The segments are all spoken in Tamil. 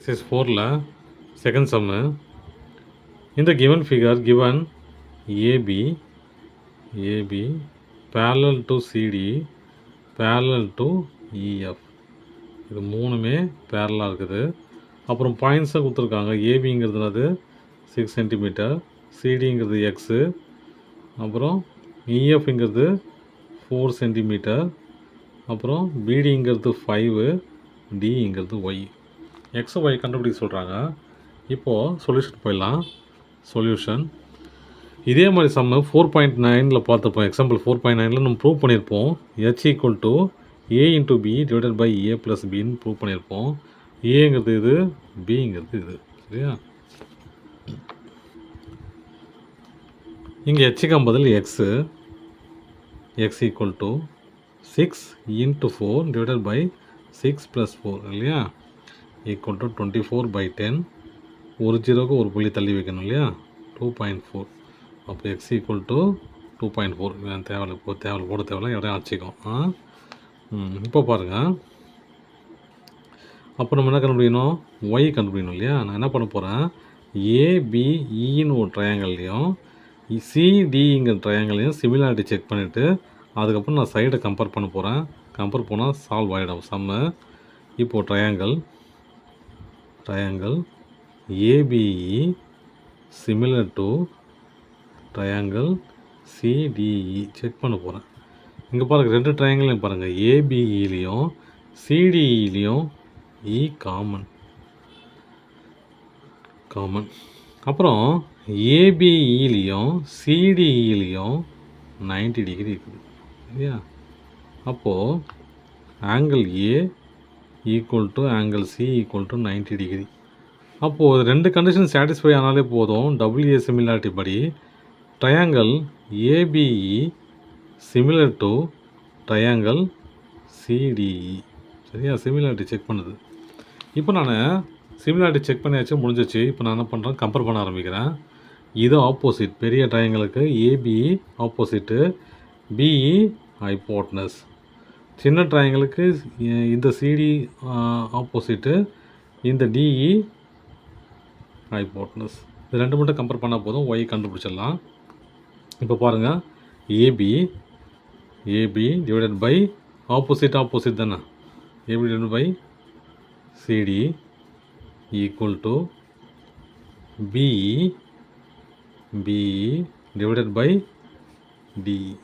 Exercise 4ல second sum. In the given figure, given AB parallel to CD, parallel to EF. இது மூணுமே பேரலாக இருக்குது. அப்புறம் பாயிண்ட்ஸை கொடுத்துருக்காங்க. ஏபிங்கிறது 6 சென்டிமீட்டர், சிடிங்கிறது எக்ஸு, அப்புறம் இஎஃப்ங்கிறது 4 சென்டிமீட்டர், அப்புறம் பிடிங்கிறது 5, டிங்கிறது ஒய். எக்ஸ் ஒய் கண்டுபிடிக்க சொல்கிறாங்க. இப்போது சொல்யூஷன் போயிடலாம். சொல்யூஷன் இதே மாதிரி சம்மு 4.9 பார்த்துருப்போம். எக்ஸாம்பிள் 4.9 நம்ம ப்ரூவ் பண்ணியிருப்போம். H equal to A into B divided by A plus பின்னு ப்ரூவ் பண்ணியிருப்போம். ஏங்கிறது இது, பிங்கிறது இது. சரியா? இங்கே ஹெச்சுக்கு பதில் X, X equal to 6 into 4 divided by 6 plus 4 இல்லையா, ஈக்குவல் டு 24/10. ஒரு ஜீரோக்கு ஒரு புள்ளி தள்ளி வைக்கணும் இல்லையா, 2.4. அப்போ எக்ஸ் ஈக்குவல் டு 2.4. தேவையில்லை, இப்போ தேவையில்லை, போட தேவையில்லை, எவ்வளோ ஆச்சுக்கும். இப்போ பாருங்கள். அப்போ நம்ம என்ன கண்டுபிடிக்கணும், ஒய் கண்டுபிடிக்கணும் இல்லையா. நான் என்ன பண்ண போகிறேன், ஏபிஇன்னு ஒரு ட்ரையாங்கல்லையும் சிடிங்கிற ட்ரையாங்கல்லையும் சிமிலாரிட்டி செக் பண்ணிவிட்டு அதுக்கப்புறம் நான் சைடை கம்பேர் பண்ண போகிறேன். கம்பேர் போனால் சால்வ் ஆகிடும் சம்மு. இப்போது triangle ABE similar to triangle CDE check பண்ண போகிறேன். இங்கே பாருங்கள், ரெண்டு ட்ரையாங்கலையும் பாருங்கள். ஏபிஇலையும் சிடிஇலையும் இ காமன். அப்புறம் ஏபிஇலையும் சிடிஇலையும் 90 டிகிரி இருக்குது இல்லையா. அப்போது angle A equal to angle C equal to 90 degree. அப்போது ரெண்டு கண்டிஷன் சாட்டிஸ்ஃபை ஆனாலே போதும். டபிள்யூஏ சிமிலாரிட்டி படி triangle ABE similar to triangle CDE. சரியா? சிமிலாரிட்டி செக் பண்ணுது. இப்போ நான் சிமிலாரிட்டி செக் பண்ணியாச்சு, முடிஞ்சிச்சு. இப்போ நான் என்ன பண்ணுறேன், கம்பேர் பண்ண ஆரம்பிக்கிறேன். இது ஆப்போசிட், பெரிய ட்ரையாங்கலுக்கு ஏபிஇ ஆப்போசிட்டு, பிஇ ஹைப்போட்னஸ். சின்ன ட்ரையாங்கலுக்கு இந்த சிடி ஆப்போசிட்டு, இந்த டிஇ ஹைப்போட்னஸ். இது ரெண்டு மட்டும் கம்பேர் பண்ணால் போதும், ஒய் கண்டுபிடிச்சிடலாம். இப்போ பாருங்கள், ஏபி டிவைடட் பை ஆப்போசிட் தானே, AB divided by CD equal to BE divided by DE.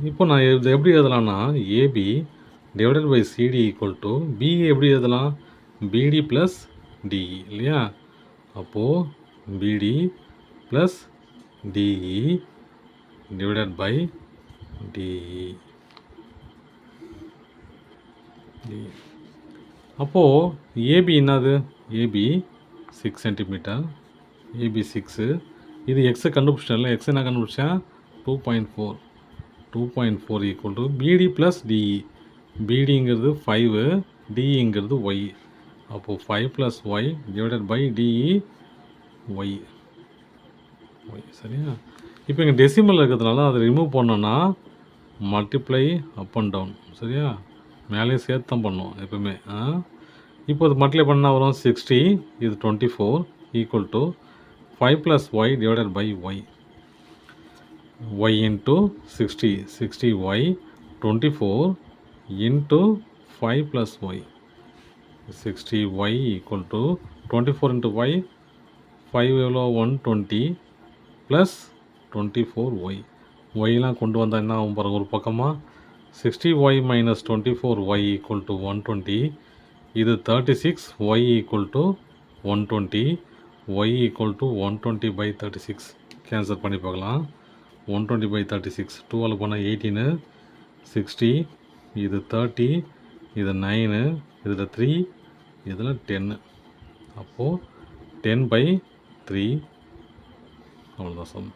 இப்போ நான் இது எப்படி எழுதலாம்னா, AB divided by CD equal to BE எப்படி எழுதலாம், பிடி ப்ளஸ் டிஇ இல்லையா. அப்போது BD plus DE divided by DE. அப்போது ஏபி என்னது, ஏபி 6 சென்டிமீட்டர், ஏபி 6. இது எக்ஸை கண்டுபிடிச்சேன் இல்லை, எக்ஸ் என்ன கண்டுபிடிச்சேன், 2.4 equal to BD plus DE. பிடிங்கிறது 5, டிஇங்கிறது ஒய். அப்போது 5 plus Y divided by DE Y. சரியா? இப்போ இங்கே டெசிமல் இருக்கிறதுனால அதை ரிமூவ் பண்ணோன்னா மல்டிப்ளை அப் அண்ட் டவுன். சரியா? மேலேயும் சேர்த்து தான் பண்ணோம் எப்பவுமே. இப்போ இது மல்டிப்ளை பண்ணால் வரும் 60, இது 24 equal to 5 plus Y divided by Y. Y into 60 Y, 24 into 5 plus Y. 60 Y equal to 24 into Y, 5 எவ்வளோ 120 ப்ளஸ் 24 ஒய். ஒய்லாம் கொண்டு வந்தால் என்ன ஆகும் பாருங்கள், ஒரு பக்கமாக 60 Y minus 24 Y equal to 120. இது 36 Y equal to 120, Y equal to 120/36. Cancel பண்ணி பார்க்கலாம். 120/36 2ஆல் போனால் 18, 60, இது 30, இது 9, இதில் 3, இதில் 10. அப்போது 10/3. அவ்வளோதான் சம்.